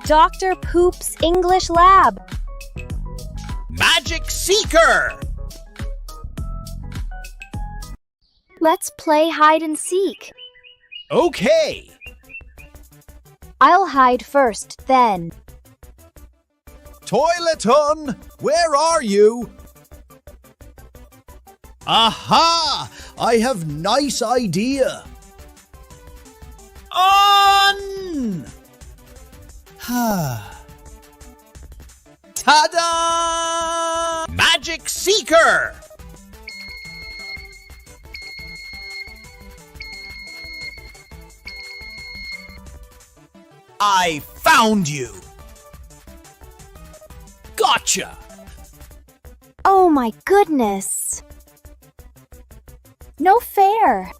Dr. Poop's English Lab. Magic Seeker! Let's play hide and seek. Okay. I'll hide first, then. Toileton, where are you? Aha! I have nice idea. On! Ta-da! Magic Seeker! I found you! Gotcha! Oh my goodness. No fair.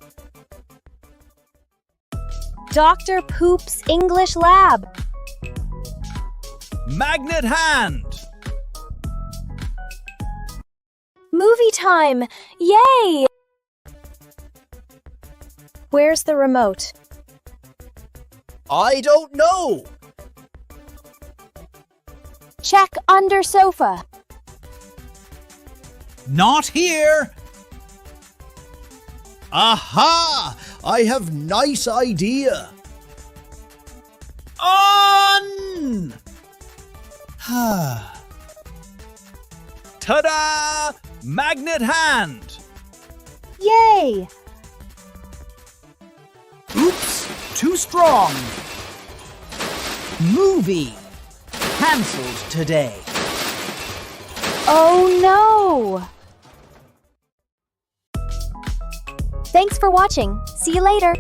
Dr. Poop's English Lab. Magnet Hand! Movie time! Yay! Where's the remote? I don't know! Check under sofa. Not here! Aha! I have nice idea. On! Ta-da! Magnet Hand! Yay! Oops, too strong. Movie cancelled today. Oh no! Thanks for watching. See you later.